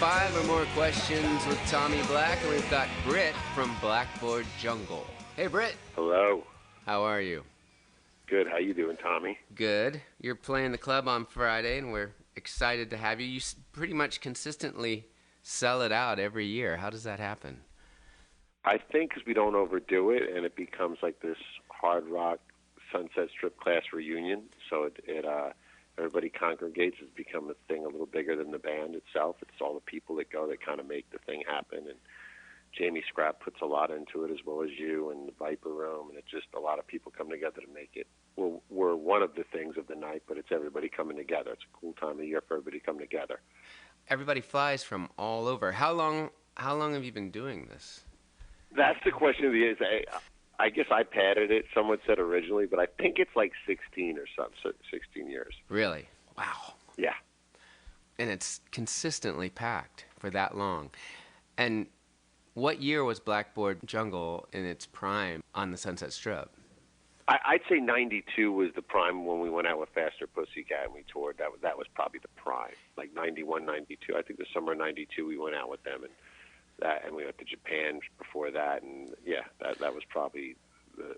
5 or more questions with Tommy Black, and we've got Britt from Blackboard Jungle. Hey, Britt. Hello. How are you? Good. How you doing, Tommy? Good. You're playing the club on Friday, and we're excited to have you. You pretty much consistently sell it out every year. How does that happen? I think because we don't overdo it, and it becomes like this hard rock Sunset Strip class reunion. So everybody congregates. It's become a thing a little bigger than the band itself. It's all the people that go that kind of make the thing happen. And Jamie Scrapp puts a lot into it, as well as you and the Viper Room. And it's just a lot of people come together to make it. We're one of the things of the night, but it's everybody coming together. It's a cool time of year for everybody to come together. Everybody flies from all over. How long have you been doing this? That's the question of the year. I guess I padded it. Someone said originally, but I think it's like 16 or something, 16 years. Really? Wow. Yeah. And it's consistently packed for that long. And what year was Blackboard Jungle in its prime on the Sunset Strip? I'd say 92 was the prime when we went out with Faster Pussycat and we toured. That was probably the prime, like 91, 92. I think the summer of 92 we went out with them, and we went to Japan before that, and yeah, that was probably the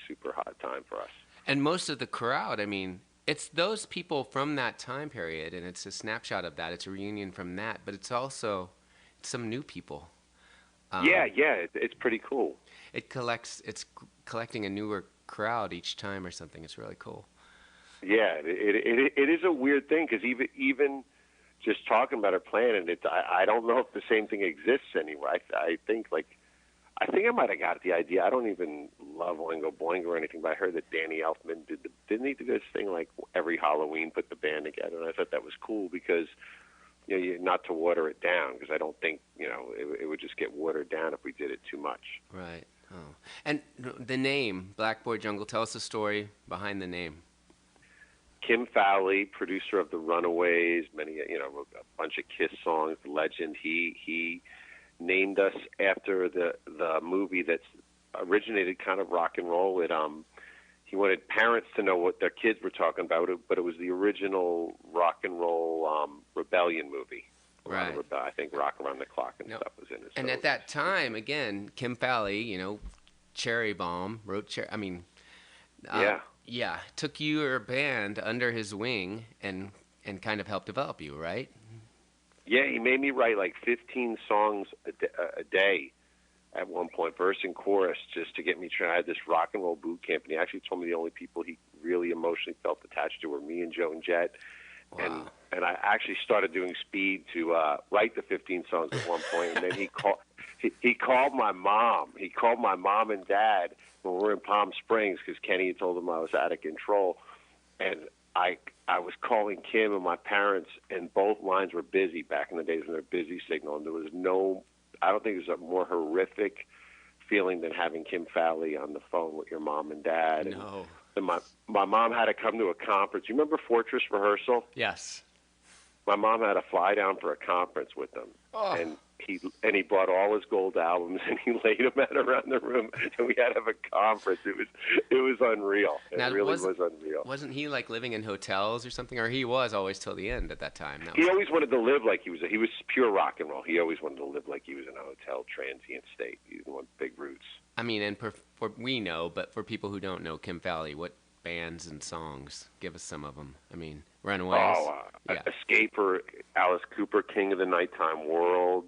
super hot time for us. And most of the crowd, I mean, it's those people from that time period, and it's a snapshot of that. It's a reunion from that, but it's also some new people. It's pretty cool. It's collecting a newer crowd each time or something. It's really cool. Yeah, it is a weird thing because even just talking about our planet, I don't know if the same thing exists anywhere. I think I might have got the idea. I don't even love Oingo Boingo or anything, but I heard that Danny Elfman didn't he do this thing like every Halloween put the band together, and I thought that was cool because not to water it down, because I don't think it would just get watered down if we did it too much. Right. Oh. And the name Blackboard Jungle. Tell us the story behind the name. Kim Valli, producer of the Runaways, a bunch of Kiss songs, the legend. He named us after the movie that's originated kind of rock and roll. He wanted parents to know what their kids were talking about, but it was the original rock and roll rebellion movie. Right. I think Rock Around the Clock and stuff was in it. And at that time, again, Kim Valli, Cherry Bomb, wrote Cherry. I mean, yeah, took your band under his wing and kind of helped develop you, right? Yeah, he made me write like 15 songs a day at one point, verse and chorus, just to get me trying. I had this rock and roll boot camp, and he actually told me the only people he really emotionally felt attached to were me and Joe and Jet. Wow. And I actually started doing speed to write the 15 songs at one point, and then he called my mom. He called my mom and dad when we were in Palm Springs because Kenny had told him I was out of control, and I was calling Kim and my parents, and both lines were busy back in the days when they're busy signal, and there was I don't think there's a more horrific feeling than having Kim Valli on the phone with your mom and dad. No. And my mom had to come to a conference. You remember Fortress Rehearsal? Yes. My mom had to fly down for a conference with them, and he brought all his gold albums and he laid them out around the room, and we had to have a conference. It was unreal. It really was unreal. Wasn't he like living in hotels or something, or he was always till the end at that time? He always wanted to live like he was pure rock and roll. He always wanted to live like he was in a hotel transient state. He didn't want big roots. I mean, and for we know, but for people who don't know Kim Valli, what bands and songs? Give us some of them. I mean, Runaways. Escaper, Alice Cooper, King of the Nighttime World,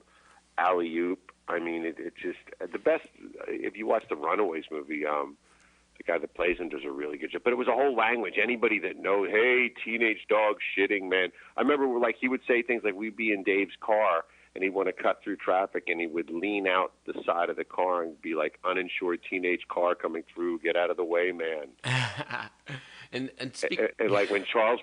Alley Oop. I mean, it just the best. If you watch the Runaways movie, the guy that plays him does a really good job. But it was a whole language. Anybody that knows, hey, teenage dog shitting, man. I remember he would say things like, we'd be in Dave's car, and he'd want to cut through traffic, and he would lean out the side of the car and be like, uninsured teenage car coming through, get out of the way, man. and like when Charles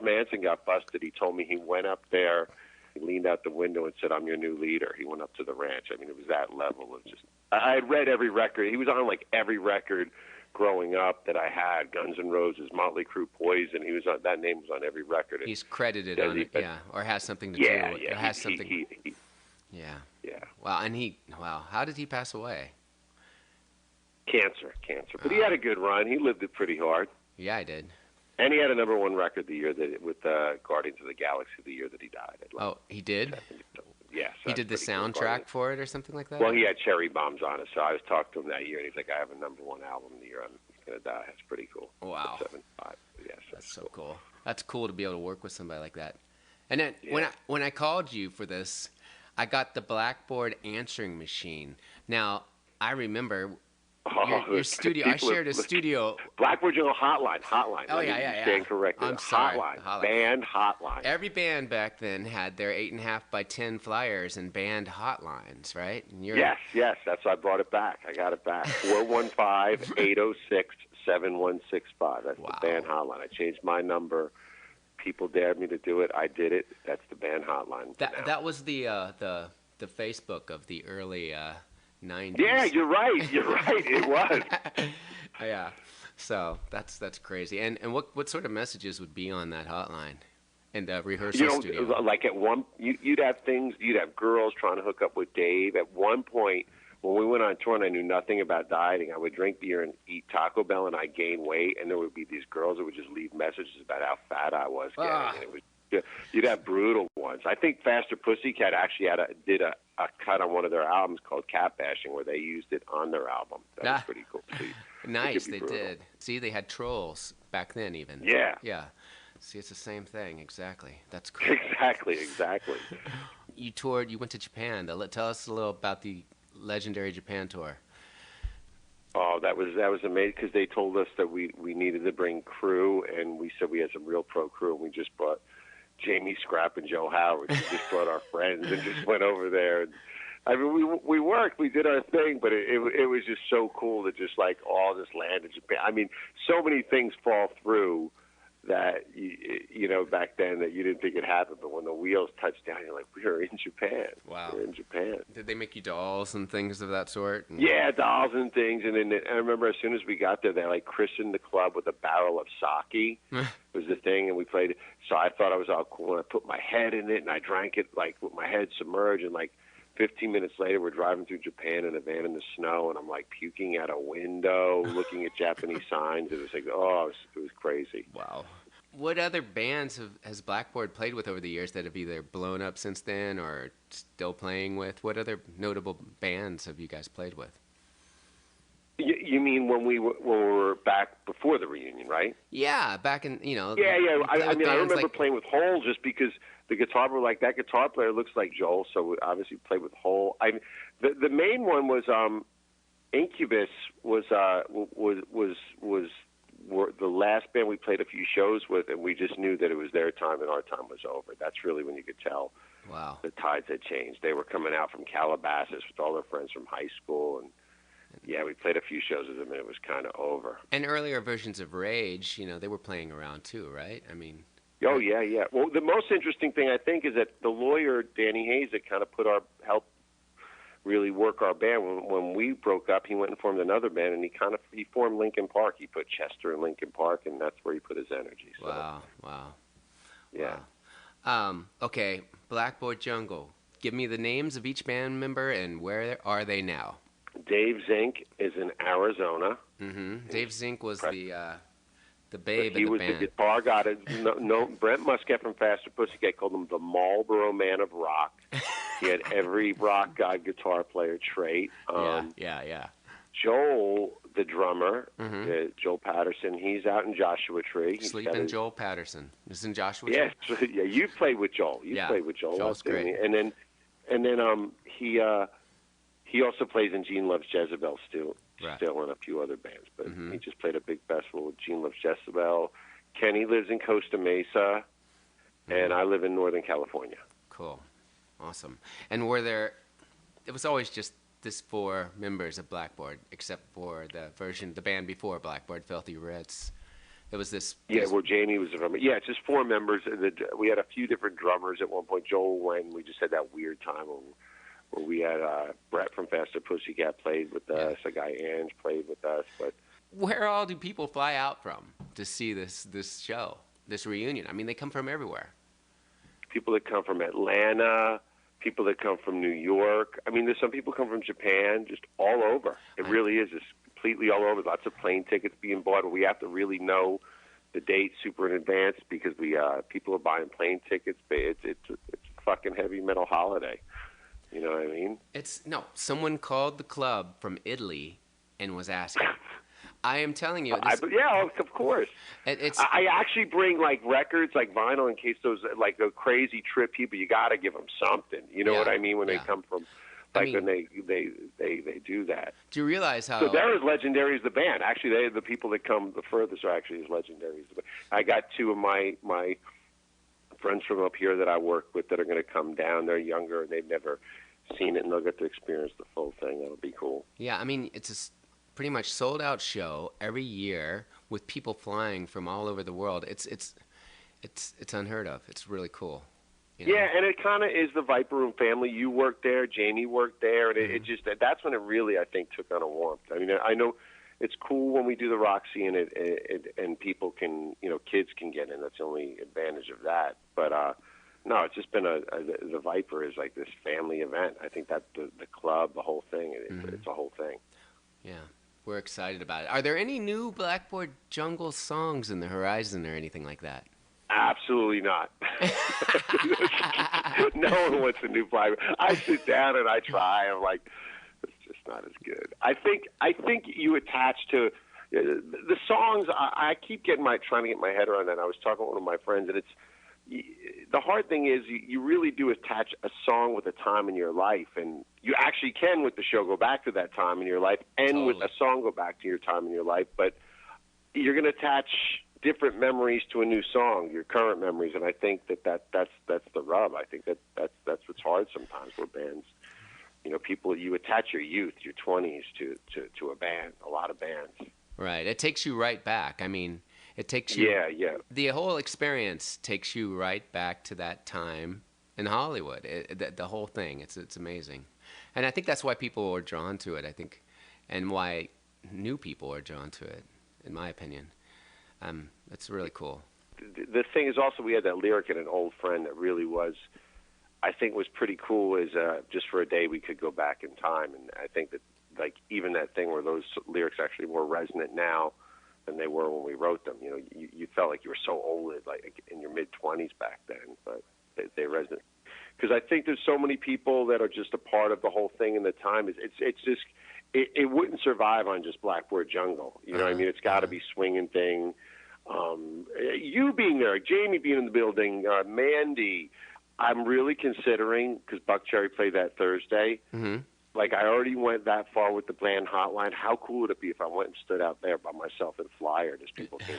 Manson got busted, he told me he went up there, he leaned out the window and said, I'm your new leader. He went up to the ranch. I mean, it was that level of just, I had read every record. He was on like every record growing up that I had, Guns N' Roses, Motley Crue, Poison. He was on, that name was on every record. He's credited on it, or has something to do with it. Has something. Yeah. Wow. How did he pass away? Cancer. But he had a good run. He lived it pretty hard. Yeah, I did. And he had a #1 record the year that with Guardians of the Galaxy the year that he died. Oh, he did? He did the soundtrack for it or something like that? Well, he had Cherry Bombs on it, so I was talking to him that year, and he's like, I have a #1 album the year I'm going to die. That's pretty cool. Wow. 75. Yes, that's so cool. That's cool to be able to work with somebody like that. And then when I called you for this, I got the Blackboard answering machine. Now, I remember your studio. I shared a studio. Blackboard Jungle Hotline. Oh, yeah. Stand corrected. I'm sorry. Hotline. Band Hotline. Every band back then had their 8.5 by 10 flyers and band hotlines, right? And yes. That's why I brought it back. I got it back. 415-806-7165. That's the band hotline. I changed my number. People dared me to do it. I did it. That's the band hotline. That was the Facebook of the early 90s. Yeah, you're right. It was. Yeah. So that's crazy. And what sort of messages would be on that hotline in the rehearsal studio? Like at one, you'd have things. You'd have girls trying to hook up with Dave. At one point, when we went on tour and I knew nothing about dieting, I would drink beer and eat Taco Bell, and I'd gain weight. And there would be these girls that would just leave messages about how fat I was getting. And it was, you'd have brutal ones. I think Faster Pussycat actually did a cut on one of their albums called Cat Bashing, where they used it on their album. That was pretty cool. Nice, they did. See, they had trolls back then even. Yeah. Yeah. See, it's the same thing, exactly. That's cool. Exactly. You toured, you went to Japan. Tell us a little about the legendary Japan tour. Oh, that was amazing, because they told us that we needed to bring crew, and we said we had some real pro crew, and we just brought Jamie Scrapp and Joe Howard. We just brought our friends and just went over there. And, I mean, we worked, we did our thing, but it was just so cool to just like all just land in Japan. I mean, so many things fall through that you know back then that you didn't think it happened, but when the wheels touched down, you're like, we're in Japan. Wow. We're in Japan. Did they make you dolls and things of that sort? Yeah, dolls and things. And then I remember as soon as we got there, they like christened the club with a barrel of sake. Was the thing, and we played it. So I thought I was all cool, and I put my head in it, and I drank it like with my head submerged, and like 15 minutes later, we're driving through Japan in a van in the snow, and I'm like puking out a window, looking at Japanese signs. It was like, it was crazy. Wow. What other bands has Blackboard played with over the years that have either blown up since then or still playing with? What other notable bands have you guys played with? You mean when we were back before the reunion, right? Yeah, back in, Yeah. I mean, I remember playing with Hole just because the guitar player, like that guitar player looks like Joel, so we obviously played with Hole. The main one was Incubus was the last band we played a few shows with, and we just knew that it was their time and our time was over. That's really when you could tell. Wow. The tides had changed. They were coming out from Calabasas with all their friends from high school, and yeah, we played a few shows with them, and it was kind of over. And earlier versions of Rage, they were playing around too, right? I mean. Oh, yeah. Well, the most interesting thing, I think, is that the lawyer, Danny Hayes, that kind of helped really work our band. When we broke up, he went and formed another band, and he formed Linkin Park. He put Chester in Linkin Park, and that's where he put his energy. So. Wow. Yeah. Wow. Okay, Blackboard Jungle. Give me the names of each band member, and where are they now? Dave Zink is in Arizona. Mm-hmm. Dave Zink was the babe he of the was band. The guitar guy. Brent Muscat from Faster Pussycat called him the Marlboro Man of Rock. He had every rock god guitar player trait. Yeah. Joel, the drummer, Joel Patterson, he's out in Joshua Tree. Sleeping Joel Patterson. Is in Joshua Tree? Yes, yeah. You played with Joel. Played with Joel. Joel's great. And then he also plays in Gene Loves Jezebel still in a few other bands. But he just played a big festival with Gene Loves Jezebel. Kenny lives in Costa Mesa, and I live in Northern California. Cool. Awesome. And it was always just this 4 members of Blackboard, except for the band before Blackboard, Filthy Reds. It was this. Yeah, well, Jamie was the drummer. Yeah, it's just 4 members. We had a few different drummers at one point. Joel went. We just had that weird time where we had Brett from Faster Pussycat played with us. A guy Ange played with us. But where all do people fly out from to see this show, this reunion? I mean, they come from everywhere. People that come from Atlanta, people that come from New York. I mean, there's some people come from Japan, just all over. It really is just completely all over. Lots of plane tickets being bought, but we have to really know the date super in advance because people are buying plane tickets. It's a fucking heavy metal holiday. You know what I mean? Someone called the club from Italy and was asking. I am telling you. Yeah, of course. I actually bring like records, like vinyl, in case those like the crazy trip people. You got to give them something. You know what I mean? When they come from, like when they do that. Do you realize how? So they're as legendary as the band. Actually, the people that come the furthest are actually as legendary as the band. I got two of my friends from up here that I work with that are going to come down. They're younger and they've never seen it, and they'll get to experience the full thing. That'll be cool. Yeah, I mean, it's a pretty much sold out show every year with people flying from all over the world. It's unheard of. It's really cool. You know? Yeah, and it kind of is the Viper Room family. You worked there, Jamie worked there, and it just that's when it really, I think, took on a warmth. I mean, I know it's cool when we do the Roxy and people can, kids can get in. That's the only advantage of that. But no, it's just been the Viper is like this family event. I think that the club, the whole thing, it's a whole thing. Yeah. We're excited about it. Are there any new Blackboard Jungle songs in the horizon or anything like that? Absolutely not. No one wants a new Blackboard. I sit down and I try. I'm like, it's just not as good. I think you attach to the songs. I keep trying to get my head around that. I was talking with one of my friends, and the hard thing is you really do attach a song with a time in your life, and you actually can with the show go back to that time in your life, and with a song go back to your time in your life. But you're going to attach different memories to a new song, your current memories, and I think that's the rub. I think that's what's hard sometimes where bands, people, you attach your youth, your 20s to a band, a lot of bands. Right. It takes you right back. I mean, it takes you. Yeah. The whole experience takes you right back to that time in Hollywood. The whole thing. It's amazing, and I think that's why people are drawn to it. I think, and why new people are drawn to it, in my opinion. It's really cool. The thing is also we had that lyric in An Old Friend that really was, I think, was pretty cool. Is just for a day we could go back in time, and I think that like even that thing where those lyrics actually more resonant now than they were when we wrote them. You felt like you were so old, like in your mid-20s back then, but they resonate. Because I think there's so many people that are just a part of the whole thing in the time. It's just it wouldn't survive on just Blackboard Jungle. You know what I mean? It's got to be swinging thing. You being there, Jamie being in the building, Mandy. I'm really considering, because Buck Cherry played that Thursday. Mm-hmm. Like, I already went that far with the Band Hotline. How cool would it be if I went and stood out there by myself in Flyer as people came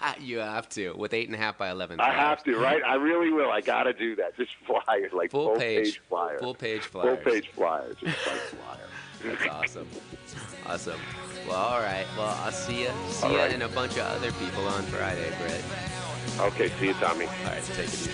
out? You have to, with 8.5 by 11. I have to, right? I really will. I got to do that. Just flyers, like full page flyers. Full page flyers. Full page flyers. Just like flyers. That's awesome. Awesome. Well, all right. Well, I'll see you and a bunch of other people on Friday, Britt. Okay, see you, Tommy. All right, take it easy.